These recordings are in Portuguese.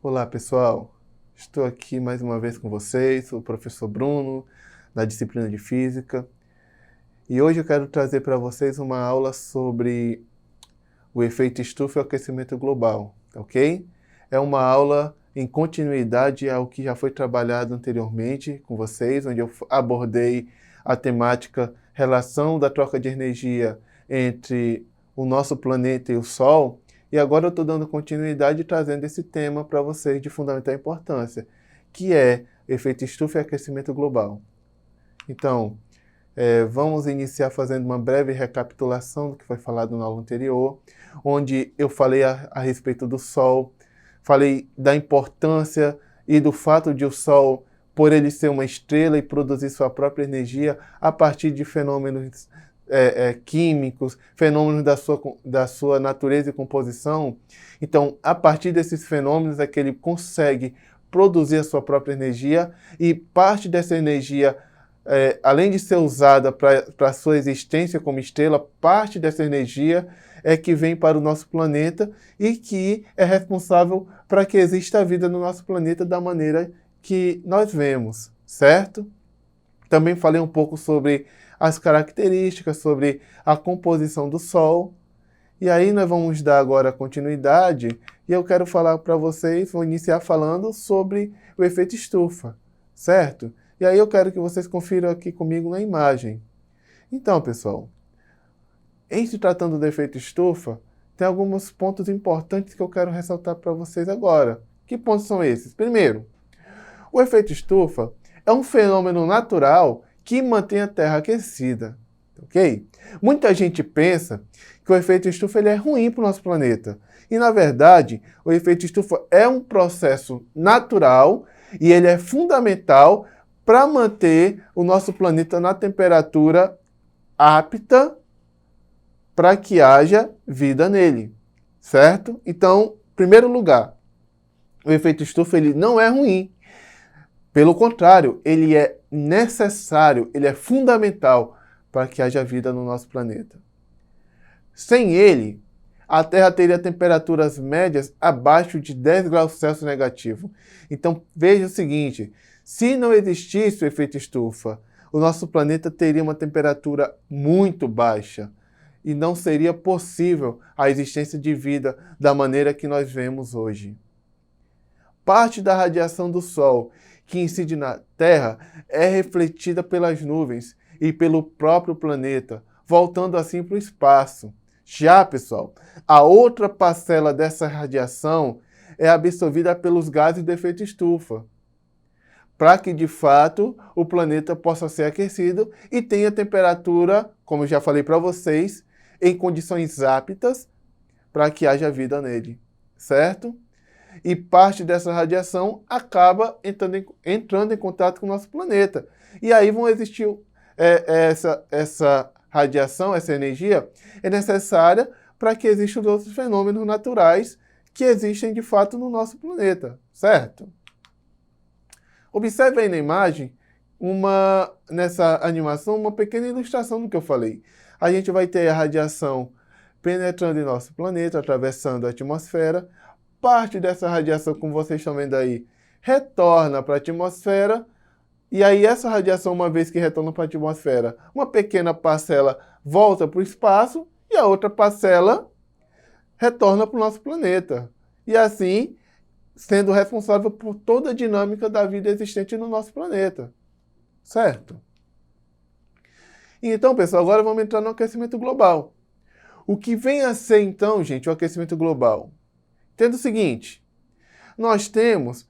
Olá, pessoal. Estou aqui mais uma vez com vocês, o professor Bruno, da disciplina de Física. E hoje eu quero trazer para vocês uma aula sobre o efeito estufa e o aquecimento global, ok? É uma aula em continuidade ao que já foi trabalhado anteriormente com vocês, onde eu abordei a temática relação da troca de energia entre o nosso planeta e o Sol. E agora eu estou dando continuidade e trazendo esse tema para vocês de fundamental importância, que é efeito estufa e aquecimento global. Então, vamos iniciar fazendo uma breve recapitulação do que foi falado na aula anterior, onde eu falei a respeito do Sol, falei da importância e do fato de o Sol, por ele ser uma estrela e produzir sua própria energia a partir de fenômenos químicos, fenômenos da sua natureza e composição. Então, a partir desses fenômenos é que ele consegue produzir a sua própria energia, e parte dessa energia, além de ser usada para a sua existência como estrela, parte dessa energia é que vem para o nosso planeta e que é responsável para que exista a vida no nosso planeta da maneira que nós vemos, certo? Também falei um pouco sobre as características, sobre a composição do Sol. E aí nós vamos dar agora continuidade, e eu quero falar para vocês, vou iniciar falando sobre o efeito estufa, certo? E aí eu quero que vocês confiram aqui comigo na imagem. Então, pessoal, em se tratando do efeito estufa, tem alguns pontos importantes que eu quero ressaltar para vocês agora. Que pontos são esses? Primeiro, o efeito estufa é um fenômeno natural que mantém a Terra aquecida, ok? Muita gente pensa que o efeito estufa ele é ruim para o nosso planeta. E, na verdade, o efeito estufa é um processo natural e ele é fundamental para manter o nosso planeta na temperatura apta para que haja vida nele, certo? Então, em primeiro lugar, o efeito estufa ele não é ruim. Pelo contrário, ele é necessário, ele é fundamental para que haja vida no nosso planeta. Sem ele, a Terra teria temperaturas médias abaixo de 10 graus Celsius negativo. Então, veja o seguinte, se não existisse o efeito estufa, o nosso planeta teria uma temperatura muito baixa e não seria possível a existência de vida da maneira que nós vemos hoje. Parte da radiação do Sol que incide na Terra é refletida pelas nuvens e pelo próprio planeta, voltando assim para o espaço. Já, pessoal, a outra parcela dessa radiação é absorvida pelos gases do efeito estufa, para que, de fato, o planeta possa ser aquecido e tenha temperatura, como eu já falei para vocês, em condições aptas para que haja vida nele, certo? E parte dessa radiação acaba entrando em contato com o nosso planeta. E aí vão existir essa radiação, essa energia, é necessária para que existam os outros fenômenos naturais que existem de fato no nosso planeta, certo? Observe aí na imagem, nessa animação, uma pequena ilustração do que eu falei. A gente vai ter a radiação penetrando em nosso planeta, atravessando a atmosfera. Parte dessa radiação, como vocês estão vendo aí, retorna para a atmosfera, e aí essa radiação, uma vez que retorna para a atmosfera, uma pequena parcela volta para o espaço e a outra parcela retorna para o nosso planeta. E assim, sendo responsável por toda a dinâmica da vida existente no nosso planeta. Certo? Então, pessoal, agora vamos entrar no aquecimento global. O que vem a ser, então, gente, o aquecimento global? Entenda o seguinte, nós temos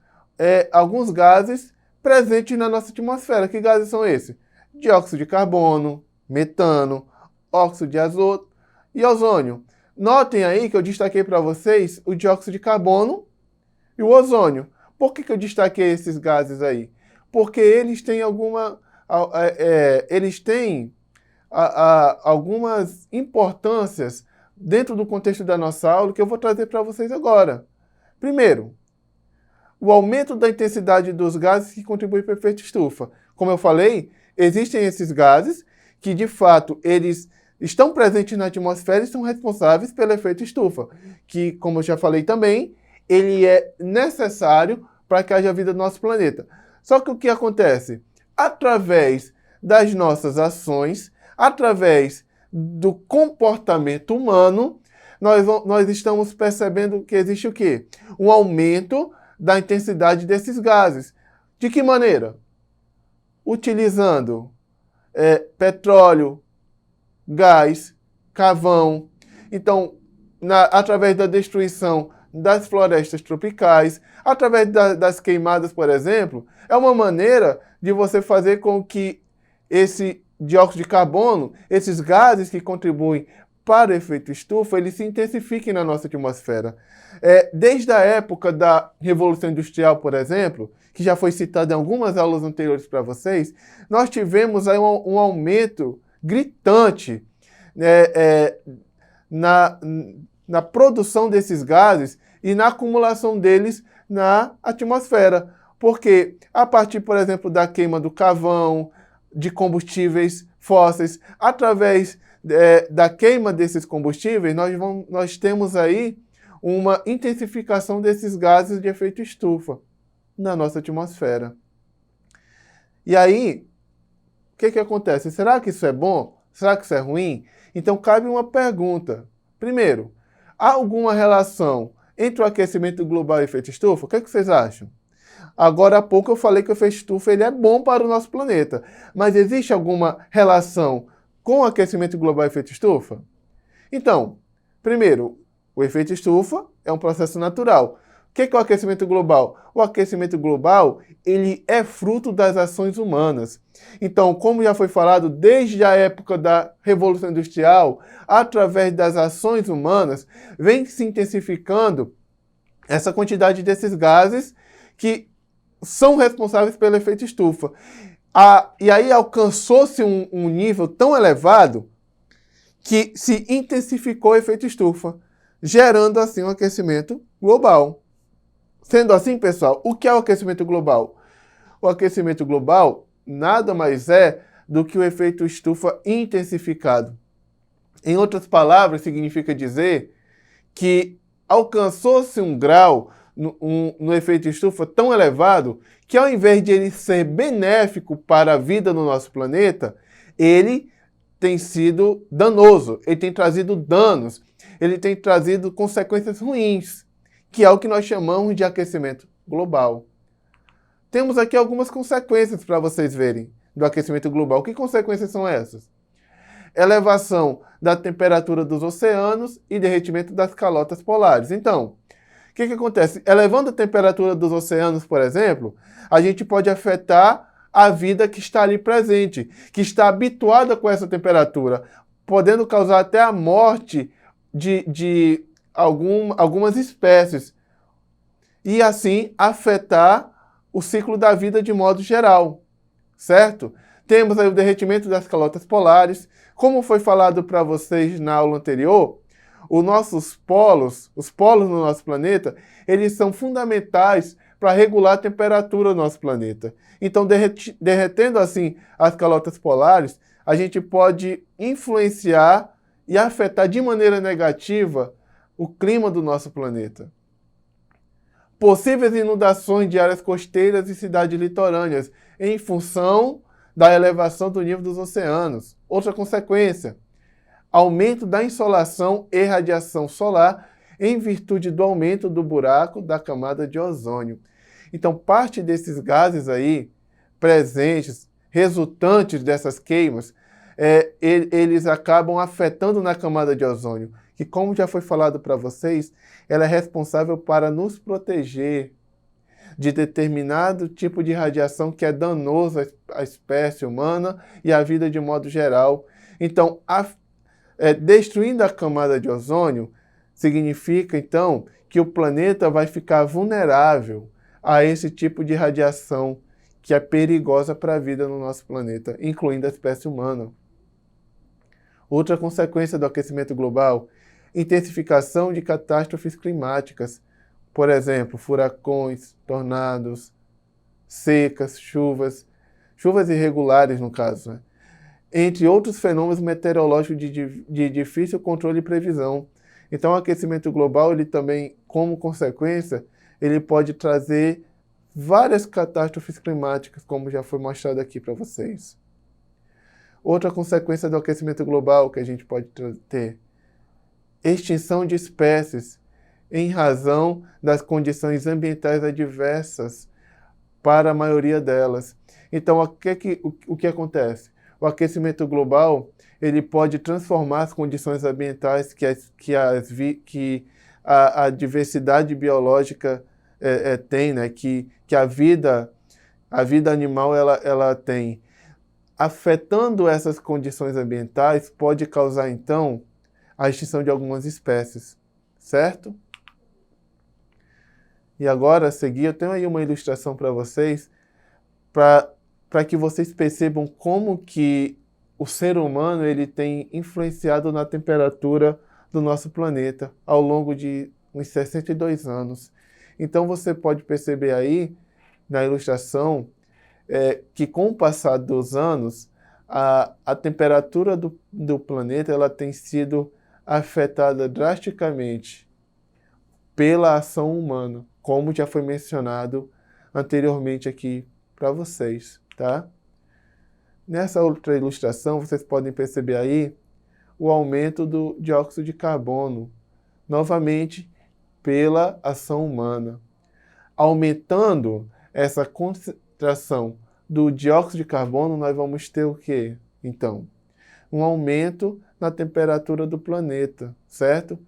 alguns gases presentes na nossa atmosfera. Que gases são esses? Dióxido de carbono, metano, óxido de azoto e ozônio. Notem aí que eu destaquei para vocês o dióxido de carbono e o ozônio. Por que eu destaquei esses gases aí? Porque eles têm algumas importâncias dentro do contexto da nossa aula que eu vou trazer para vocês agora. Primeiro, o aumento da intensidade dos gases que contribui para o efeito estufa. Como eu falei, existem esses gases que, de fato, eles estão presentes na atmosfera e são responsáveis pelo efeito estufa, que, como eu já falei também, ele é necessário para que haja vida no nosso planeta. Só que o que acontece? Através das nossas ações, através do comportamento humano, nós estamos percebendo que existe o quê? Um aumento da intensidade desses gases. De que maneira? Utilizando petróleo, gás, carvão. Então, através da destruição das florestas tropicais, através das queimadas, por exemplo, é uma maneira de você fazer com que esse dióxido de carbono, esses gases que contribuem para o efeito estufa, eles se intensifiquem na nossa atmosfera. Desde a época da Revolução Industrial, por exemplo, que já foi citado em algumas aulas anteriores para vocês, nós tivemos aí um aumento gritante na produção desses gases e na acumulação deles na atmosfera. Porque a partir, por exemplo, da queima do carvão, de combustíveis fósseis, através da queima desses combustíveis, nós temos aí uma intensificação desses gases de efeito estufa na nossa atmosfera. E aí, o que acontece? Será que isso é bom? Será que isso é ruim? Então, cabe uma pergunta. Primeiro, há alguma relação entre o aquecimento global e o efeito estufa? O que vocês acham? Agora há pouco eu falei que o efeito estufa ele é bom para o nosso planeta. Mas existe alguma relação com o aquecimento global e o efeito estufa? Então, primeiro, o efeito estufa é um processo natural. O que é o aquecimento global? O aquecimento global ele é fruto das ações humanas. Então, como já foi falado, desde a época da Revolução Industrial, através das ações humanas, vem se intensificando essa quantidade desses gases que são responsáveis pelo efeito estufa. E aí alcançou-se um nível tão elevado que se intensificou o efeito estufa, gerando assim um aquecimento global. Sendo assim, pessoal, o que é o aquecimento global? O aquecimento global nada mais é do que o efeito estufa intensificado. Em outras palavras, significa dizer que alcançou-se um grau no efeito estufa tão elevado que, ao invés de ele ser benéfico para a vida no nosso planeta, ele tem sido danoso, ele tem trazido danos, ele tem trazido consequências ruins, que é o que nós chamamos de aquecimento global. Temos aqui algumas consequências para vocês verem do aquecimento global. Que consequências são essas? Elevação da temperatura dos oceanos e derretimento das calotas polares. Então, o que acontece? Elevando a temperatura dos oceanos, por exemplo, a gente pode afetar a vida que está ali presente, que está habituada com essa temperatura, podendo causar até a morte de algumas espécies e assim afetar o ciclo da vida de modo geral, certo? Temos aí o derretimento das calotas polares. Como foi falado para vocês na aula anterior, os polos no nosso planeta, eles são fundamentais para regular a temperatura do nosso planeta. Então, derretendo assim as calotas polares, a gente pode influenciar e afetar de maneira negativa o clima do nosso planeta. Possíveis inundações de áreas costeiras e cidades litorâneas em função da elevação do nível dos oceanos. Outra consequência, aumento da insolação e radiação solar em virtude do aumento do buraco da camada de ozônio. Então, parte desses gases aí presentes, resultantes dessas queimas, eles acabam afetando na camada de ozônio, que, como já foi falado para vocês, ela é responsável para nos proteger de determinado tipo de radiação que é danoso à espécie humana e à vida de modo geral. Então, destruindo a camada de ozônio significa, então, que o planeta vai ficar vulnerável a esse tipo de radiação que é perigosa para a vida no nosso planeta, incluindo a espécie humana. Outra consequência do aquecimento global, intensificação de catástrofes climáticas, por exemplo, furacões, tornados, secas, chuvas irregulares no caso, né? Entre outros fenômenos meteorológicos de difícil controle e previsão. Então, o aquecimento global ele também como consequência, ele pode trazer várias catástrofes climáticas, como já foi mostrado aqui para vocês. Outra consequência do aquecimento global que a gente pode ter: extinção de espécies em razão das condições ambientais adversas para a maioria delas. Então, o que acontece? O aquecimento global ele pode transformar as condições ambientais que a diversidade biológica tem, né? que a vida animal ela tem. Afetando essas condições ambientais, pode causar, então, a extinção de algumas espécies, certo? E agora, a seguir, eu tenho aí uma ilustração para vocês, para que vocês percebam como que o ser humano ele tem influenciado na temperatura do nosso planeta ao longo de uns 62 anos. Então, você pode perceber aí, na ilustração, que com o passar dos anos, a temperatura do planeta ela tem sido afetada drasticamente pela ação humana, como já foi mencionado anteriormente aqui para vocês, tá? Nessa outra ilustração, vocês podem perceber aí o aumento do dióxido de carbono, novamente pela ação humana. Aumentando essa concentração do dióxido de carbono, nós vamos ter o quê? Então, um aumento na temperatura do planeta, certo?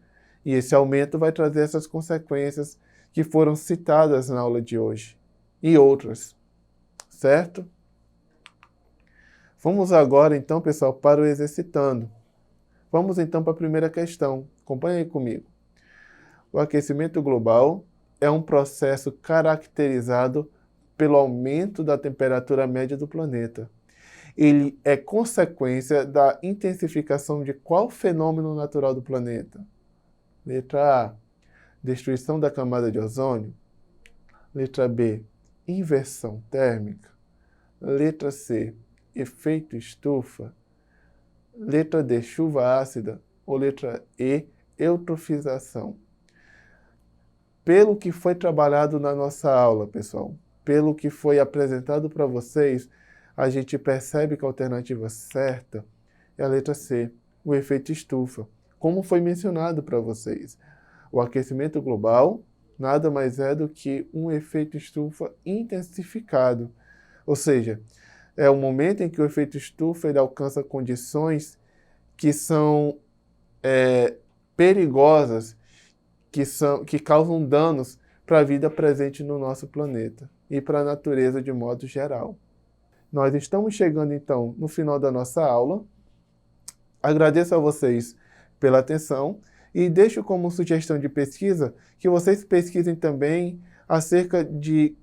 E esse aumento vai trazer essas consequências que foram citadas na aula de hoje. E outras, certo? Vamos agora, então, pessoal, para o exercitando. Vamos, então, para a primeira questão. Acompanhe aí comigo. O aquecimento global é um processo caracterizado pelo aumento da temperatura média do planeta. Ele é consequência da intensificação de qual fenômeno natural do planeta? Letra A, destruição da camada de ozônio. Letra B, inversão térmica. Letra C, efeito estufa. Letra D, chuva ácida. Ou letra E, eutrofização. Pelo que foi trabalhado na nossa aula, pessoal, pelo que foi apresentado para vocês, a gente percebe que a alternativa certa é a letra C, o efeito estufa. Como foi mencionado para vocês, o aquecimento global nada mais é do que um efeito estufa intensificado. Ou seja, é o momento em que o efeito estufa ele alcança condições que são perigosas, que causam danos para a vida presente no nosso planeta e para a natureza de modo geral. Nós estamos chegando, então, no final da nossa aula. Agradeço a vocês pela atenção e deixo como sugestão de pesquisa que vocês pesquisem também acerca de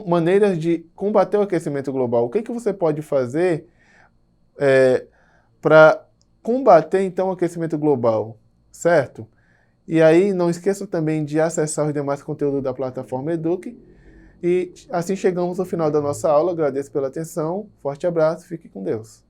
maneiras de combater o aquecimento global. O que você pode fazer para combater, então, o aquecimento global, certo? E aí, não esqueçam também de acessar os demais conteúdos da plataforma Eduque. E assim chegamos ao final da nossa aula. Agradeço pela atenção. Forte abraço. Fique com Deus.